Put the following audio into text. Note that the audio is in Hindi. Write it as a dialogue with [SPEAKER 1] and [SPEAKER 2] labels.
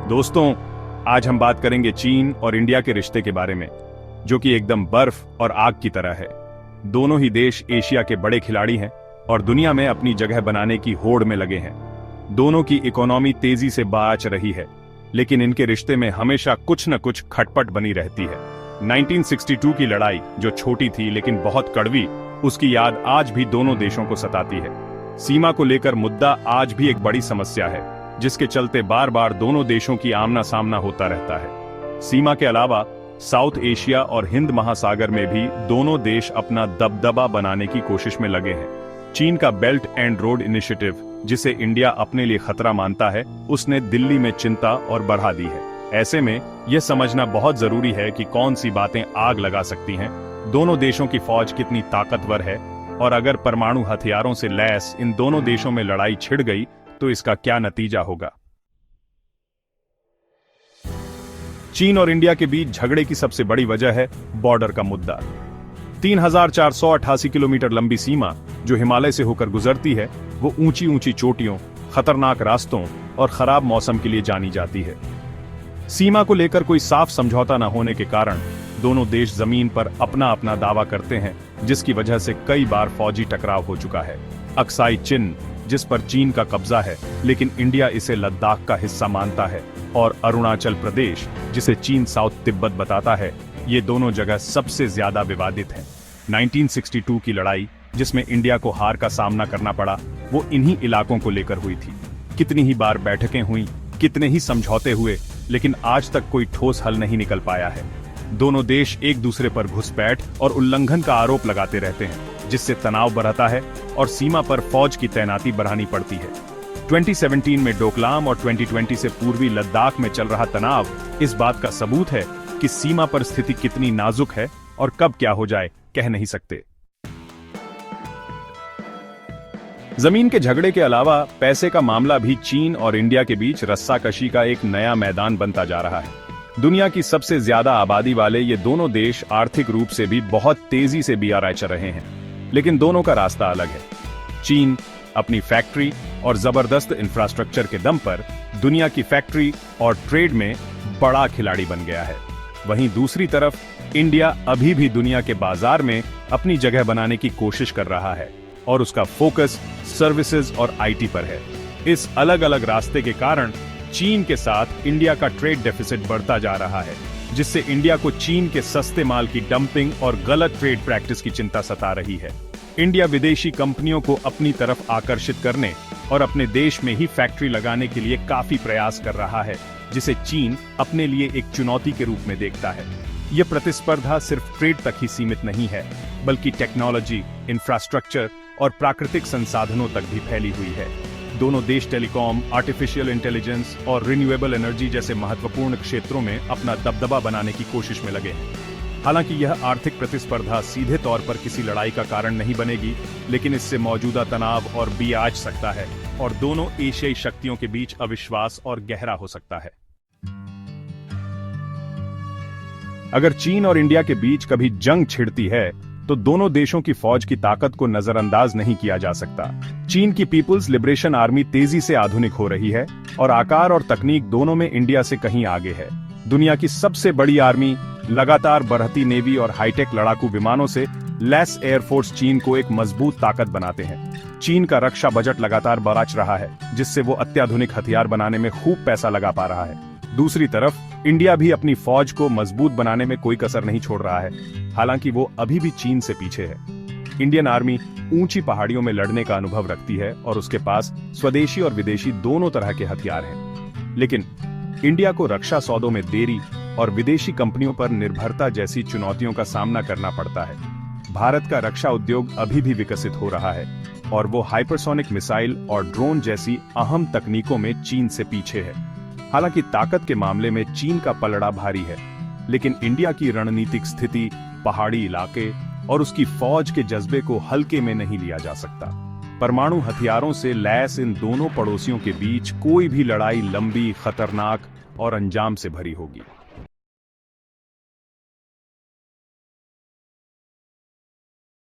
[SPEAKER 1] दोस्तों, आज हम बात करेंगे चीन और इंडिया के रिश्ते के बारे में, जो कि एकदम बर्फ और आग की तरह है। दोनों ही देश एशिया के बड़े खिलाड़ी हैं और दुनिया में अपनी जगह बनाने की होड़ में लगे हैं। दोनों की इकोनॉमी तेजी से बाच रही है, लेकिन इनके रिश्ते में हमेशा कुछ न कुछ खटपट बनी रहती है। 1962 की लड़ाई, जो छोटी थी लेकिन बहुत कड़वी, उसकी याद आज भी दोनों देशों को सताती है। सीमा को लेकर मुद्दा आज भी एक बड़ी समस्या है, जिसके चलते बार बार दोनों देशों की आमना सामना होता रहता है। सीमा के अलावा साउथ एशिया और हिंद महासागर में भी दोनों देश अपना दबदबा बनाने की कोशिश में लगे हैं। चीन का बेल्ट एंड रोड इनिशिएटिव, जिसे इंडिया अपने लिए खतरा मानता है, उसने दिल्ली में चिंता और बढ़ा दी है। ऐसे में यह समझना बहुत जरूरी है कि कौन सी बातें आग लगा सकती हैं, दोनों देशों की फौज कितनी ताकतवर है, और अगर परमाणु हथियारों से लैस इन दोनों देशों में लड़ाई छिड़ गई तो इसका क्या नतीजा होगा। चीन और इंडिया के बीच झगड़े की सबसे बड़ी वजह है बॉर्डर का मुद्दा। 3488 किलोमीटर लंबी सीमा जो हिमालय से होकर गुजरती है, वो ऊंची ऊंची चोटियों, खतरनाक रास्तों और खराब मौसम के लिए जानी जाती है। सीमा को लेकर कोई साफ समझौता न होने के कारण दोनों देश जमीन पर अपना अपना दावा करते हैं, जिसकी वजह से कई बार फौजी टकराव हो चुका है। अक्साई चिन, जिस पर चीन का कब्जा है, लेकिन इंडिया इसे लद्दाख का हिस्सा मानता है, और अरुणाचल प्रदेश, जिसे चीन साउथ तिब्बत बताता है, ये दोनों जगह सबसे ज्यादा विवादित हैं। 1962 की लड़ाई, जिसमें इंडिया को हार का सामना करना पड़ा, वो इन्हीं इलाकों को लेकर हुई थी। कितनी ही बार बैठकें हुई, कितने ही समझौते हुए, लेकिन आज तक कोई ठोस हल नहीं निकल पाया है। दोनों देश एक दूसरे पर घुसपैठ और उल्लंघन का आरोप लगाते रहते हैं, जिससे तनाव बढ़ता है और सीमा पर फौज की तैनाती बढ़ानी पड़ती है। 2017 में डोकलाम और 2020 से पूर्वी लद्दाख में चल रहा तनाव इस बात का सबूत है कि सीमा पर स्थिति कितनी नाजुक है और कब क्या हो जाए कह नहीं सकते। जमीन के झगड़े के अलावा पैसे का मामला भी चीन और इंडिया के बीच रस्साकशी का एक नया मैदान बनता जा रहा है। दुनिया की सबसे ज्यादा आबादी वाले ये दोनों देश आर्थिक रूप से भी बहुत तेजी से बियाराच रहे हैं, लेकिन दोनों का रास्ता अलग है। चीन अपनी फैक्ट्री और जबरदस्त इंफ्रास्ट्रक्चर के दम पर दुनिया की फैक्ट्री और ट्रेड में बड़ा खिलाड़ी बन गया है। वहीं दूसरी तरफ इंडिया अभी भी दुनिया के बाजार में अपनी जगह बनाने की कोशिश कर रहा है, और उसका फोकस सर्विसेज और आईटी पर है। इस अलग अलग रास्ते के कारण चीन के साथ इंडिया का ट्रेड डेफिसिट बढ़ता जा रहा है, जिससे इंडिया को चीन के सस्ते माल की डंपिंग और गलत ट्रेड प्रैक्टिस की चिंता सता रही है। इंडिया विदेशी कंपनियों को अपनी तरफ आकर्षित करने और अपने देश में ही फैक्ट्री लगाने के लिए काफी प्रयास कर रहा है, जिसे चीन अपने लिए एक चुनौती के रूप में देखता है। यह प्रतिस्पर्धा सिर्फ ट्रेड तक ही सीमित नहीं है, बल्कि टेक्नोलॉजी, इंफ्रास्ट्रक्चर और प्राकृतिक संसाधनों तक भी फैली हुई है। दोनों देश टेलीकॉम, आर्टिफिशियल इंटेलिजेंस और रिन्यूएबल एनर्जी जैसे महत्वपूर्ण क्षेत्रों में अपना दबदबा बनाने की कोशिश में लगे हैं। हालांकि यह आर्थिक प्रतिस्पर्धा सीधे तौर पर किसी लड़ाई का कारण नहीं बनेगी, लेकिन इससे मौजूदा तनाव और बियाज सकता है, और दोनों एशियाई शक्तियों के बीच अविश्वास और गहरा हो सकता है। अगर चीन और इंडिया के बीच कभी जंग छिड़ती है, तो दोनों देशों की फौज की ताकत को नजरअंदाज नहीं किया जा सकता। चीन की पीपुल्स लिबरेशन आर्मी तेजी से आधुनिक हो रही है और आकार और तकनीक दोनों में इंडिया से कहीं आगे है। दुनिया की सबसे बड़ी आर्मी, लगातार बढ़ती नेवी और हाईटेक लड़ाकू विमानों से लैस एयरफोर्स चीन को एक मजबूत ताकत बनाते हैं। चीन का रक्षा बजट लगातार बढ़ रहा है, जिससे वो अत्याधुनिक हथियार बनाने में खूब पैसा लगा पा रहा है। दूसरी तरफ इंडिया भी अपनी फौज को मजबूत बनाने में कोई कसर नहीं छोड़ रहा है, हालांकि वो अभी भी चीन से पीछे है। इंडियन आर्मी ऊंची पहाड़ियों में लड़ने का अनुभव रखती है और उसके पास स्वदेशी और विदेशी दोनों तरह के हथियार हैं। लेकिन इंडिया को रक्षा सौदों में देरी और विदेशी कंपनियों पर निर्भरता जैसी चुनौतियों का सामना करना पड़ता है। भारत का रक्षा उद्योग अभी भी विकसित हो रहा है, और वो हाइपरसोनिक मिसाइल और ड्रोन जैसी अहम तकनीकों में चीन से पीछे है। हालांकि ताकत के मामले में चीन का पलड़ा भारी है, लेकिन इंडिया की रणनीतिक स्थिति, पहाड़ी इलाके और उसकी फौज के जज्बे को हल्के में नहीं लिया जा सकता। परमाणु हथियारों से लैस इन दोनों पड़ोसियों के बीच कोई भी लड़ाई लंबी, खतरनाक और अंजाम से भरी होगी।